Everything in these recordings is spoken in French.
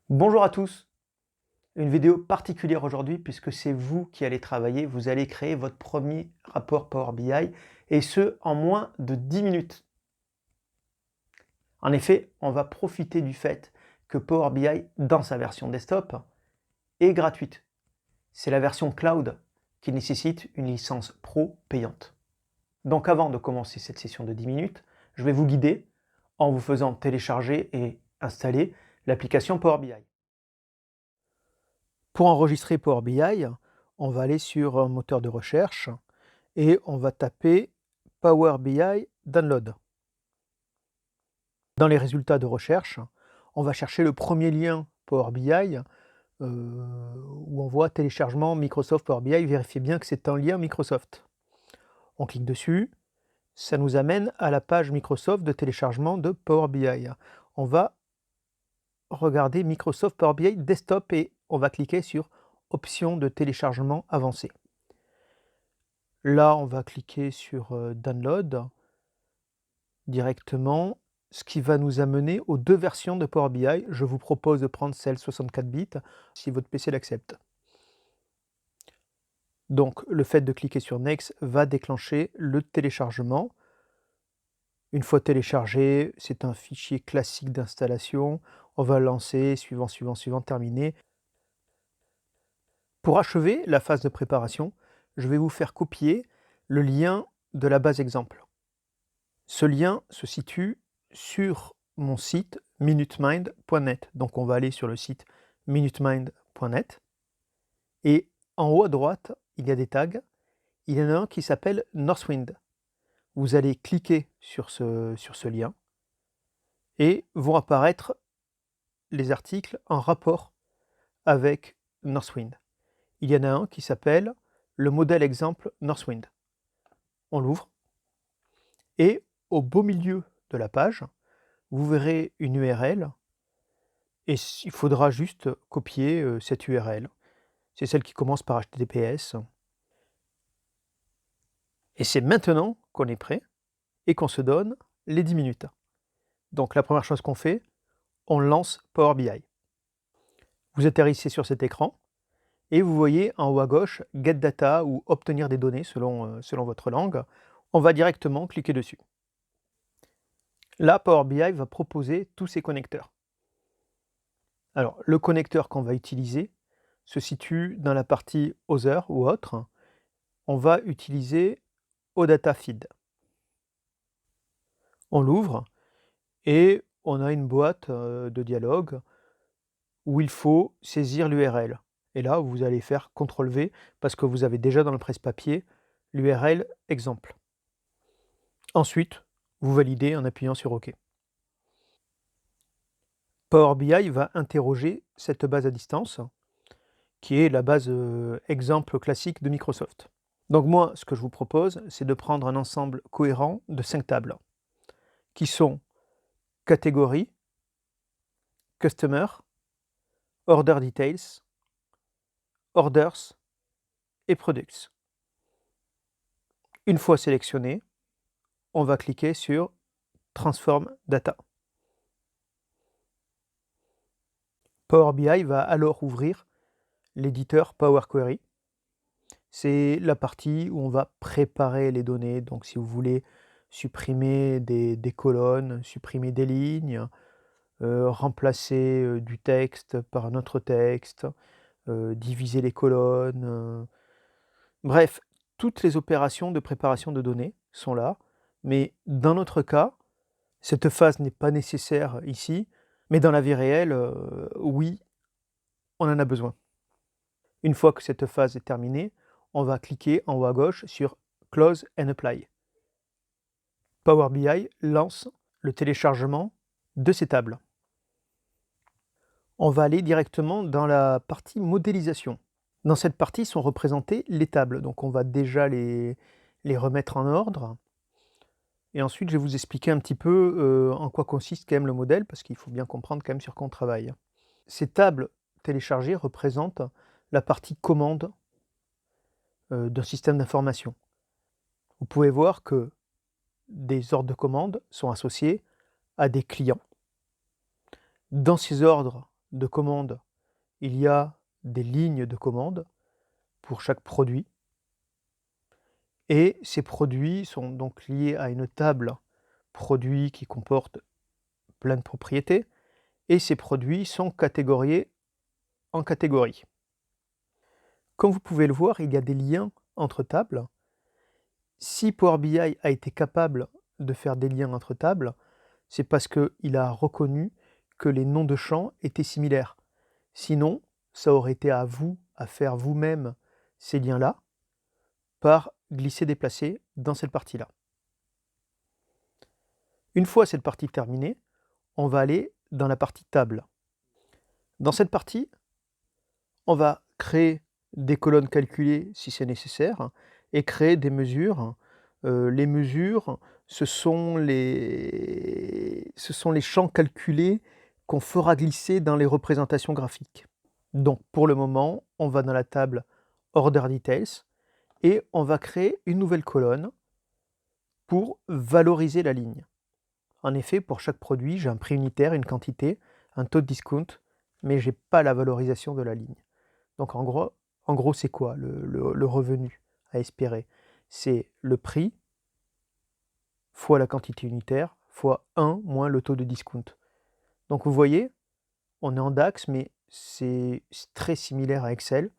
Bonjour à tous, une vidéo particulière aujourd'hui puisque c'est vous qui allez travailler, vous allez créer votre premier rapport Power BI et ce en moins de 10 minutes. En effet, on va profiter du fait que Power BI dans sa version desktop est gratuite. C'est la version cloud qui nécessite une licence pro payante. Donc avant de commencer cette session de 10 minutes, je vais vous guider en vous faisant télécharger et installer l'application Power BI. Pour enregistrer Power BI, on va aller sur un moteur de recherche et on va taper Power BI Download. Dans les résultats de recherche, on va chercher le premier lien Power BI où on voit téléchargement Microsoft Power BI. Vérifiez bien que c'est un lien Microsoft. On clique dessus, ça nous amène à la page Microsoft de téléchargement de Power BI. On va regarder Microsoft Power BI Desktop et on va cliquer sur Options de téléchargement avancé. Là, on va cliquer sur Download directement, ce qui va nous amener aux deux versions de Power BI. Je vous propose de prendre celle 64 bits si votre PC l'accepte. Donc, le fait de cliquer sur Next va déclencher le téléchargement. Une fois téléchargé, c'est un fichier classique d'installation. On va lancer, suivant, terminé. Pour achever la phase de préparation, je vais vous faire copier le lien de la base exemple. Ce lien se situe sur mon site minutemind.net. Donc on va aller sur le site minutemind.net et en haut à droite, il y a des tags. Il y en a un qui s'appelle Northwind. Vous allez cliquer sur ce lien et vont apparaître les articles en rapport avec Northwind. Il y en a un qui s'appelle le modèle exemple Northwind. On l'ouvre et au beau milieu de la page, vous verrez une URL et il faudra juste copier cette URL. C'est celle qui commence par HTTPS. Et c'est maintenant qu'on est prêt et qu'on se donne les 10 minutes. Donc la première chose qu'on fait, on lance Power BI. Vous atterrissez sur cet écran et vous voyez en haut à gauche Get Data ou Obtenir des données selon votre langue. On va directement cliquer dessus. Là, Power BI va proposer tous ces connecteurs. Alors, le connecteur qu'on va utiliser se situe dans la partie Other ou Autre. On va utiliser OData Feed. On l'ouvre et on a une boîte de dialogue où il faut saisir l'URL. Et là, vous allez faire CTRL-V parce que vous avez déjà dans le presse-papier l'URL exemple. Ensuite, vous validez en appuyant sur OK. Power BI va interroger cette base à distance, qui est la base exemple classique de Microsoft. Donc moi, ce que je vous propose, c'est de prendre un ensemble cohérent de 5 tables, qui sont catégorie, customer, order details, orders et products. Une fois sélectionné, on va cliquer sur Transform Data. Power BI va alors ouvrir l'éditeur Power Query. C'est la partie où on va préparer les données. Donc si vous voulez supprimer des colonnes, supprimer des lignes, remplacer du texte par un autre texte, diviser les colonnes, bref, toutes les opérations de préparation de données sont là, mais dans notre cas, cette phase n'est pas nécessaire ici, mais dans la vie réelle, oui, on en a besoin. Une fois que cette phase est terminée, on va cliquer en haut à gauche sur Close and Apply. Power BI lance le téléchargement de ces tables. On va aller directement dans la partie modélisation. Dans cette partie sont représentées les tables, donc on va déjà les remettre en ordre. Et ensuite, je vais vous expliquer un petit peu en quoi consiste quand même le modèle, parce qu'il faut bien comprendre quand même sur quoi on travaille. Ces tables téléchargées représentent la partie commande d'un système d'information. Vous pouvez voir que des ordres de commande sont associés à des clients. Dans ces ordres de commande, il y a des lignes de commande pour chaque produit. Et ces produits sont donc liés à une table produits qui comporte plein de propriétés. Et ces produits sont catégoriés en catégories. Comme vous pouvez le voir, il y a des liens entre tables. Si Power BI a été capable de faire des liens entre tables, c'est parce qu'il a reconnu que les noms de champs étaient similaires. Sinon, ça aurait été à vous à faire vous-même ces liens-là par glisser-déplacer dans cette partie-là. Une fois cette partie terminée, on va aller dans la partie table. Dans cette partie, on va créer des colonnes calculées si c'est nécessaire et créer des mesures. Les mesures, ce sont les champs calculés qu'on fera glisser dans les représentations graphiques. Donc pour le moment, on va dans la table Order Details et on va créer une nouvelle colonne pour valoriser la ligne. En effet, pour chaque produit, j'ai un prix unitaire, une quantité, un taux de discount, mais je n'ai pas la valorisation de la ligne. Donc en gros c'est quoi le revenu à espérer? C'est le prix fois la quantité unitaire fois 1 moins le taux de discount. Donc vous voyez, on est en DAX, mais c'est très similaire à Excel.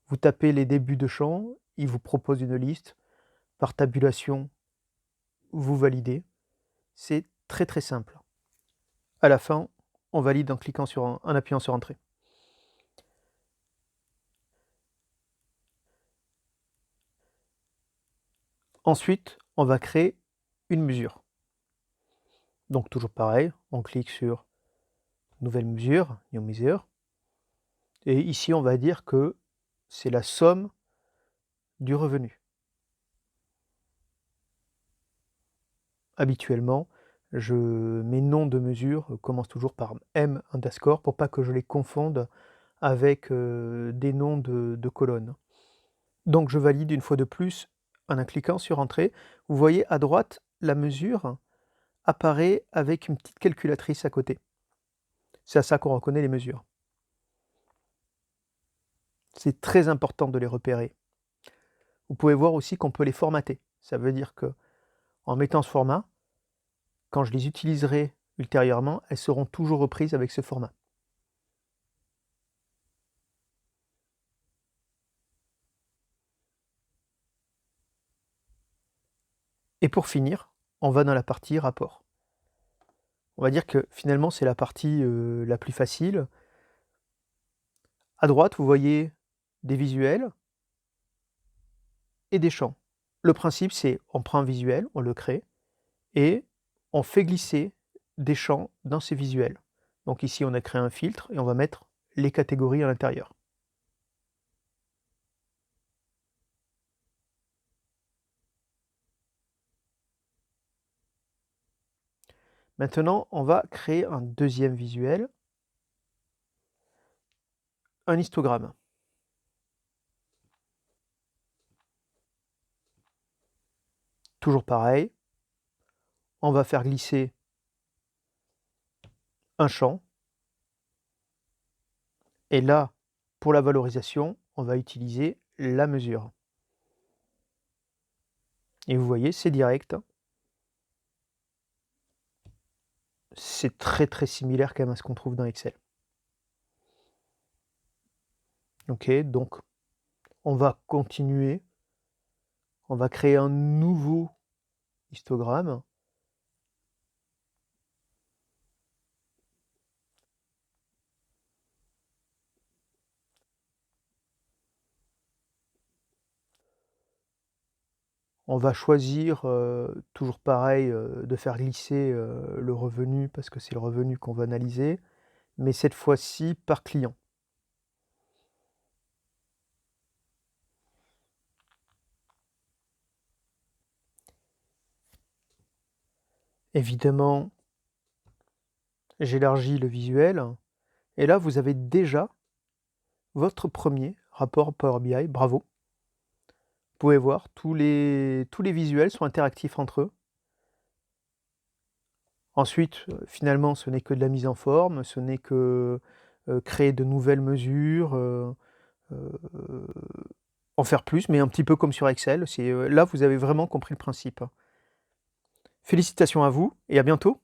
Vous tapez les débuts de champ, il vous propose une liste. Par tabulation, vous validez. C'est très très simple. À la fin, on valide en cliquant en appuyant sur Entrée. Ensuite, on va créer une mesure. Donc toujours pareil, on clique sur Nouvelle mesure, New Measure. Et ici, on va dire que c'est la somme du revenu. Habituellement, mes noms de mesure commencent toujours par M underscore pour pas que je les confonde avec des noms de colonnes. Donc je valide une fois de plus en cliquant sur Entrée. Vous voyez à droite, la mesure apparaît avec une petite calculatrice à côté. C'est à ça qu'on reconnaît les mesures. C'est très important de les repérer. Vous pouvez voir aussi qu'on peut les formater. Ça veut dire que en mettant ce format, quand je les utiliserai ultérieurement, elles seront toujours reprises avec ce format. Et pour finir, on va dans la partie rapport. On va dire que finalement c'est la partie la plus facile. À droite, vous voyez des visuels et des champs. Le principe, c'est on prend un visuel, on le crée, et on fait glisser des champs dans ces visuels. Donc ici, on a créé un filtre et on va mettre les catégories à l'intérieur. Maintenant, on va créer un deuxième visuel, un histogramme. Toujours pareil, on va faire glisser un champ. Et là, pour la valorisation, on va utiliser la mesure. Et vous voyez, c'est direct. C'est très très similaire quand même à ce qu'on trouve dans Excel. Ok, donc on va continuer. On va créer un nouveau histogramme. On va choisir, toujours pareil, de faire glisser le revenu parce que c'est le revenu qu'on va analyser, mais cette fois-ci par client. Évidemment, j'élargis le visuel et là vous avez déjà votre premier rapport Power BI, bravo. Vous pouvez voir, tous les visuels sont interactifs entre eux. Ensuite, finalement, ce n'est que de la mise en forme, ce n'est que créer de nouvelles mesures, en faire plus, mais un petit peu comme sur Excel. Là, vous avez vraiment compris le principe. Félicitations à vous et à bientôt.